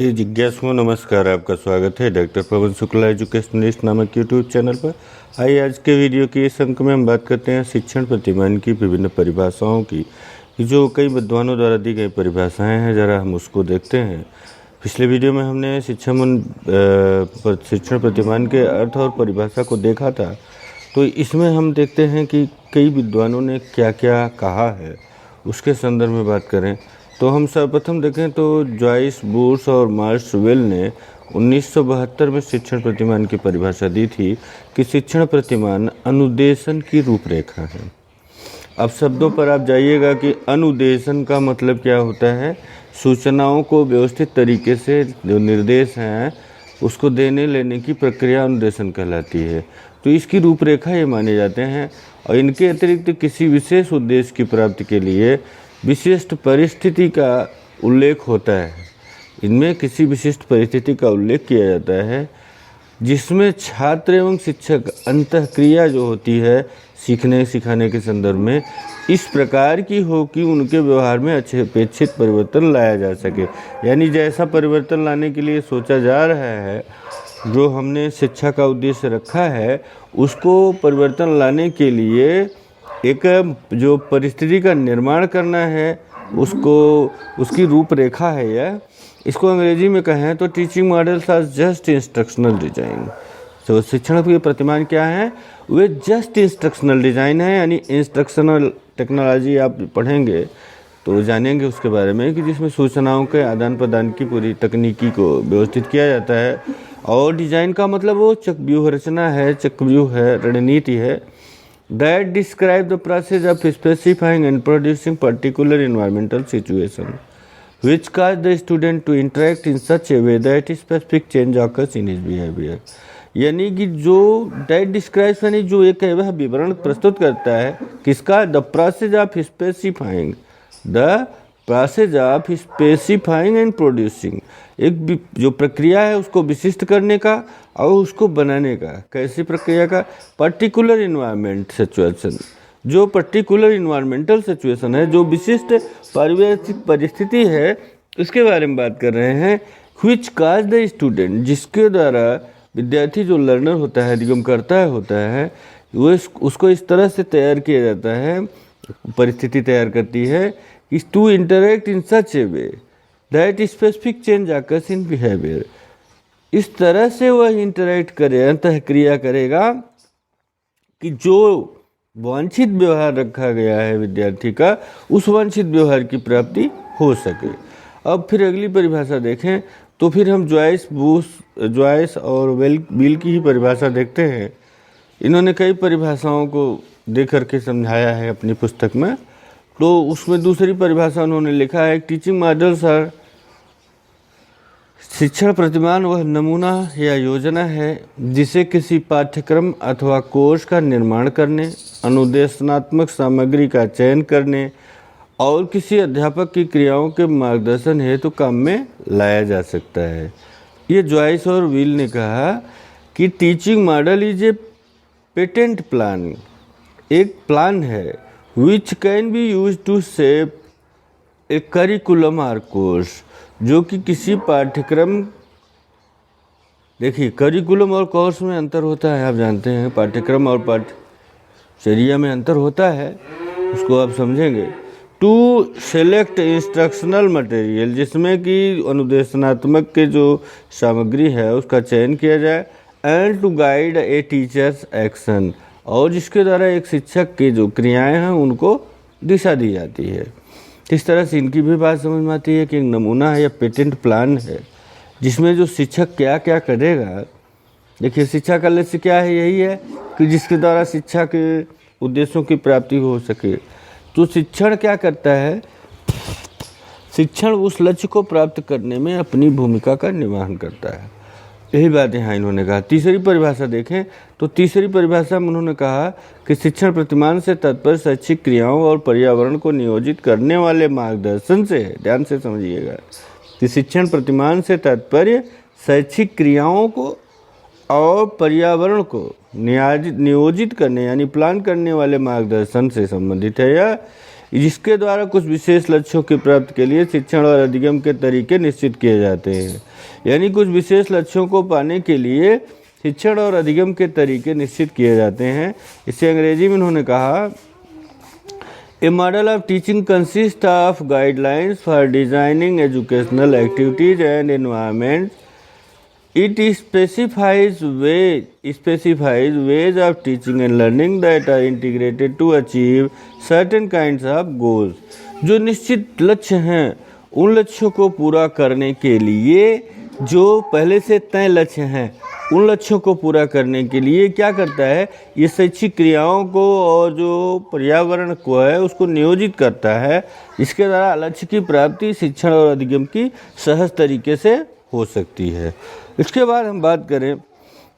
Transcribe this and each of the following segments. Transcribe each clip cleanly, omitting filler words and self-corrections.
प्रिय जिज्ञासुओं, नमस्कार। आपका स्वागत है डॉक्टर पवन शुक्ला एजुकेशनलिस्ट नामक यूट्यूब चैनल पर। आइए आज के वीडियो के इस अंक में हम बात करते हैं शिक्षण प्रतिमान की विभिन्न परिभाषाओं की। जो कई विद्वानों द्वारा दी गई परिभाषाएं हैं, ज़रा हम उसको देखते हैं। पिछले वीडियो में हमने शिक्षण प्रतिमान के अर्थ और परिभाषा को देखा था, तो इसमें हम देखते हैं कि कई विद्वानों ने क्या क्या कहा है, उसके संदर्भ में बात करें तो हम सर्वप्रथम देखें तो जॉइस, बुश और मार्शवेल ने 1972 में शिक्षण प्रतिमान की परिभाषा दी थी कि शिक्षण प्रतिमान अनुदेशन की रूपरेखा है। अब शब्दों पर आप जाइएगा कि अनुदेशन का मतलब क्या होता है। सूचनाओं को व्यवस्थित तरीके से जो निर्देश हैं उसको देने लेने की प्रक्रिया अनुदेशन कहलाती है। तो इसकी रूपरेखा ये माने जाते हैं और इनके अतिरिक्त किसी विशेष उद्देश्य की प्राप्ति के लिए विशिष्ट परिस्थिति का उल्लेख होता है। इनमें किसी विशिष्ट परिस्थिति का उल्लेख किया जाता है जिसमें छात्र एवं शिक्षक अंतःक्रिया जो होती है सीखने सिखाने के संदर्भ में इस प्रकार की हो कि उनके व्यवहार में अच्छे अपेक्षित परिवर्तन लाया जा सके। यानी जैसा परिवर्तन लाने के लिए सोचा जा रहा है, जो हमने शिक्षा का उद्देश्य रखा है, उसको परिवर्तन लाने के लिए एक जो परिस्थिति का निर्माण करना है उसकी रूपरेखा है यह। इसको अंग्रेजी में कहें तो teaching models are just instructional design. तो शिक्षण के प्रतिमान क्या है, वे जस्ट इंस्ट्रक्शनल डिजाइन है। यानी इंस्ट्रक्शनल टेक्नोलॉजी आप पढ़ेंगे तो जानेंगे उसके बारे में कि जिसमें सूचनाओं के आदान प्रदान की पूरी तकनीकी को व्यवस्थित किया जाता है। और डिजाइन का मतलब वो चक्रव्यूह रचना है, चक्रव्यूह है, रणनीति है। That describe the process of specifying and producing particular environmental situation, which cause the student to interact in such a way that specific change occurs in his behavior। यानी कि जो that describes यानी जो एक है वह विवरण प्रस्तुत करता है किसका, the process of specifying, the process of specifying and producing, एक जो प्रक्रिया है उसको विशिष्ट करने का और उसको बनाने का। कैसी प्रक्रिया का, पर्टिकुलर इन्वायरमेंट सिचुएशन, जो पर्टिकुलर इन्वायरमेंटल सिचुएशन है, जो विशिष्ट पारिस्थितिक परिस्थिति है, उसके बारे में बात कर रहे हैं। व्हिच काज द स्टूडेंट, जिसके द्वारा विद्यार्थी जो लर्नर होता है, अधिगमकर्ता होता है, वो उसको इस तरह से तैयार किया जाता है, परिस्थिति तैयार करती है कि to interact in such a way that specific change occurs in behaviour. इस तरह से वह इंटरेक्ट करे, अंतःक्रिया करेगा कि जो वांछित व्यवहार रखा गया है विद्यार्थी का, उस वांछित व्यवहार की प्राप्ति हो सके। अब फिर अगली परिभाषा देखें तो फिर हम जॉइस, बुश, जॉइस और विल की ही परिभाषा देखते हैं। इन्होंने कई परिभाषाओं को दे करके समझाया है अपनी पुस्तक में। तो उसमें दूसरी परिभाषा उन्होंने लिखा है, टीचिंग मॉडल्स आर, शिक्षण प्रतिमान वह नमूना या योजना है जिसे किसी पाठ्यक्रम अथवा कोर्स का निर्माण करने, अनुदेशनात्मक सामग्री का चयन करने और किसी अध्यापक की क्रियाओं के मार्गदर्शन हेतु काम में लाया जा सकता है। ये जॉइस और विल ने कहा कि teaching model is a patent plan, एक प्लान है which can be use to shape a curriculum और कोर्स, जो कि किसी पाठ्यक्रम, देखिए करिकुलम और कोर्स में अंतर होता है, आप जानते हैं पाठ्यक्रम और पाठ्यचर्या में अंतर होता है, उसको आप समझेंगे। टू सेलेक्ट इंस्ट्रक्शनल मटेरियल, जिसमें कि अनुदेशनात्मक के जो सामग्री है उसका चयन किया जाए। And to guide a teacher's action, और जिसके द्वारा एक शिक्षक की जो क्रियाएं हैं उनको दिशा दी जाती है। इस तरह से इनकी भी बात समझ में आती है कि एक नमूना है या पेटेंट प्लान है जिसमें जो शिक्षक क्या क्या करेगा। देखिए शिक्षा का लक्ष्य क्या है, यही है कि जिसके द्वारा शिक्षा के उद्देश्यों की प्राप्ति हो सके। तो शिक्षण क्या करता है, शिक्षण उस लक्ष्य को प्राप्त करने में अपनी भूमिका का निर्वहन करता है। यही बात यहाँ इन्होंने कहा। तीसरी परिभाषा देखें तो तीसरी परिभाषा में उन्होंने कहा कि शिक्षण प्रतिमान से तात्पर्य शैक्षिक क्रियाओं और पर्यावरण को नियोजित करने वाले मार्गदर्शन से है। ध्यान से समझिएगा कि शिक्षण प्रतिमान से तात्पर्य शैक्षिक क्रियाओं को और पर्यावरण को नियोजित करने यानी प्लान करने वाले मार्गदर्शन से संबंधित है, या जिसके द्वारा कुछ विशेष लक्ष्यों की प्राप्ति के लिए शिक्षण और अधिगम के तरीके निश्चित किए जाते हैं। यानी कुछ विशेष लक्ष्यों को पाने के लिए शिक्षण और अधिगम के तरीके निश्चित किए जाते हैं। इसे अंग्रेजी में उन्होंने कहा, a model of teaching consist of guidelines for designing educational activities and environment. It specifies ways of teaching and learning that are integrated to achieve certain kinds of goals। जो निश्चित लक्ष्य हैं उन लक्ष्यों को पूरा करने के लिए, जो पहले से तय लक्ष्य हैं उन लक्ष्यों को पूरा करने के लिए क्या करता है, ये शैक्षिक क्रियाओं को और जो पर्यावरण को है उसको नियोजित करता है। इसके द्वारा लक्ष्य की प्राप्ति शिक्षण और अधिगम की सहज तरीके से हो सकती है। इसके बाद हम बात करें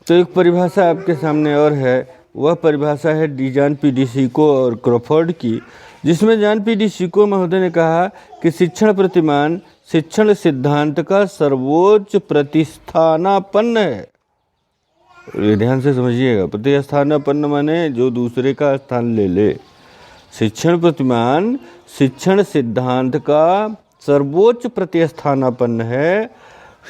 तो एक परिभाषा आपके सामने और है, वह परिभाषा है जॉन पी डी सिको और क्रॉफोर्ड की, जिसमें जॉन पी डी सिको महोदय ने कहा कि शिक्षण प्रतिमान शिक्षण सिद्धांत का सर्वोच्च प्रतिस्थानापन्न है। ध्यान से समझिएगा, प्रतिस्थानापन्न माने जो दूसरे का स्थान ले ले। शिक्षण प्रतिमान शिक्षण सिद्धांत का सर्वोच्च प्रतिस्थानापन्न है।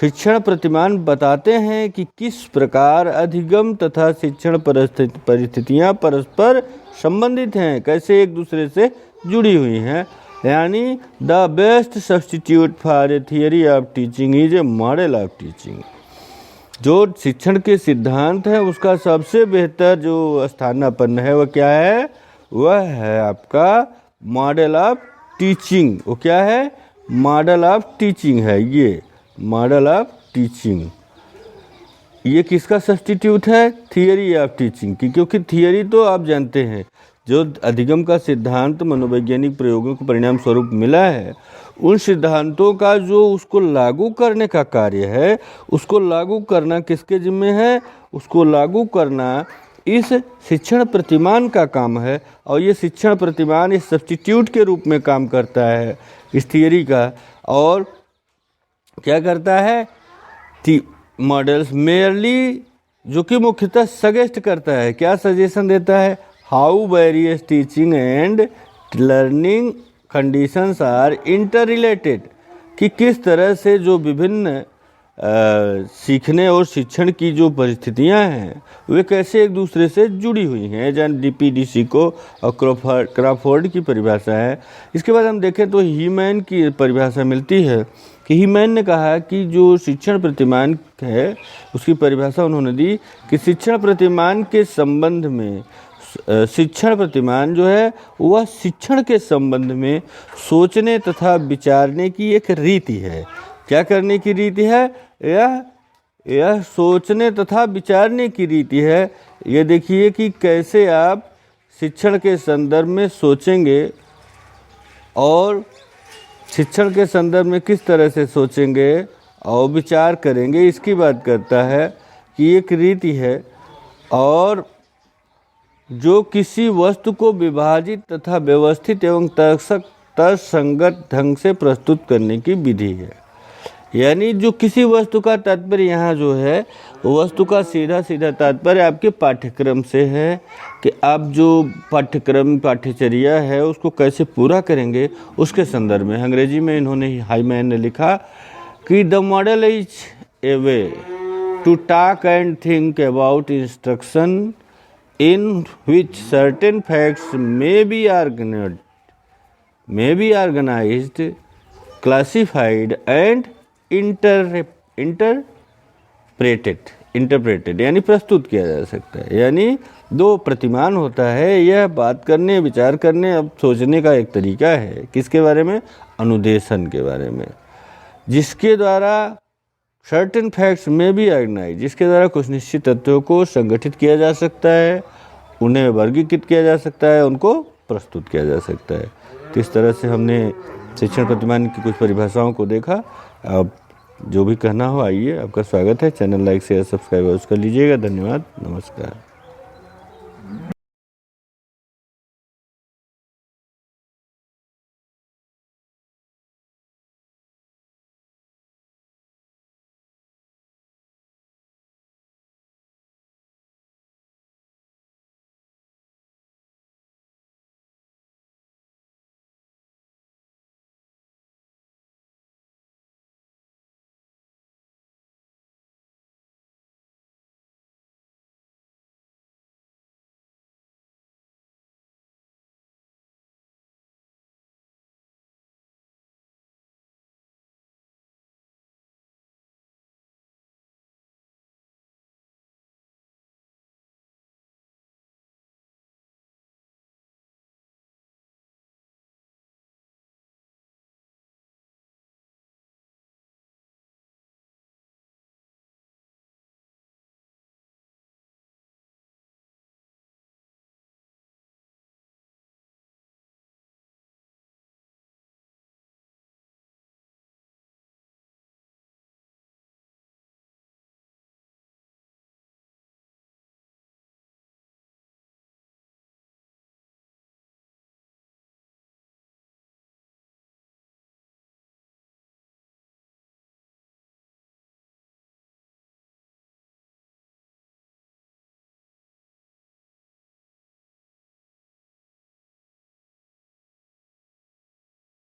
शिक्षण प्रतिमान बताते हैं कि किस प्रकार अधिगम तथा शिक्षण परिस्थितियां परस्पर संबंधित हैं, कैसे एक दूसरे से जुड़ी हुई हैं। यानी the best substitute for a theory of teaching is a model of teaching. जो शिक्षण के सिद्धांत है उसका सबसे बेहतर जो स्थानापन्न है वह क्या है, वह है आपका मॉडल ऑफ टीचिंग। वो क्या है, मॉडल ऑफ टीचिंग है। ये मॉडल ऑफ टीचिंग ये किसका सब्स्टिट्यूट है, थियरी ऑफ टीचिंग की। क्योंकि थियरी तो आप जानते हैं, जो अधिगम का सिद्धांत मनोवैज्ञानिक प्रयोगों के परिणाम स्वरूप मिला है, उन सिद्धांतों का जो उसको लागू करने का कार्य है, उसको लागू करना किसके जिम्मे है, उसको लागू करना इस शिक्षण प्रतिमान का काम है। और ये शिक्षण प्रतिमान इस सब्स्टिट्यूट के रूप में काम करता है इस थियरी का। और क्या करता है, मॉडल्स मेयरली, जो कि मुख्यतः सजेस्ट करता है, क्या सजेशन देता है, how various teaching and learning conditions are interrelated, कि किस तरह से जो विभिन्न सीखने और शिक्षण की जो परिस्थितियां हैं वे कैसे एक दूसरे से जुड़ी हुई हैं। जॉन पी डी सिको और क्रॉफोर्ड की परिभाषा है। इसके बाद हम देखें तो हीमैन की परिभाषा मिलती है कि हीमैन ने कहा कि जो शिक्षण प्रतिमान है उसकी परिभाषा उन्होंने दी कि शिक्षण प्रतिमान के संबंध में, शिक्षण प्रतिमान जो है वह शिक्षण के संबंध में सोचने तथा विचारने की एक रीति है। क्या करने की रीति है, यह सोचने तथा विचारने की रीति है। ये देखिए कि कैसे आप शिक्षण के संदर्भ में सोचेंगे और शिक्षण के संदर्भ में किस तरह से सोचेंगे और विचार करेंगे, इसकी बात करता है कि एक रीति है। और जो किसी वस्तु को विभाजित तथा व्यवस्थित एवं तर्कसंगत ढंग से प्रस्तुत करने की विधि है। यानी जो किसी वस्तु का तात्पर्य यहाँ जो है, वस्तु का सीधा सीधा तात्पर्य आपके पाठ्यक्रम से है कि आप जो पाठ्यचर्या है उसको कैसे पूरा करेंगे, उसके संदर्भ में। अंग्रेजी में इन्होंने हीमैन ने लिखा कि the model is a way to talk and think about instruction in which certain facts may be organized, classified and interpreted यानी प्रस्तुत किया जा सकता है। यानी दो प्रतिमान होता है, यह बात करने, विचार करने, अब सोचने का एक तरीका है। किसके बारे में, अनुदेशन के बारे में, जिसके द्वारा सर्टेन फैक्ट्स में भी ऑर्गेनाइज, जिसके द्वारा कुछ निश्चित तथ्यों को संगठित किया जा सकता है, उन्हें वर्गीकृत किया जा सकता है, उनको प्रस्तुत किया जा सकता है। तो इस तरह से हमने शिक्षण प्रतिमान की कुछ परिभाषाओं को देखा। अब जो भी कहना हो आइए, आपका स्वागत है। चैनल लाइक शेयर सब्सक्राइब कर लीजिएगा। धन्यवाद, नमस्कार।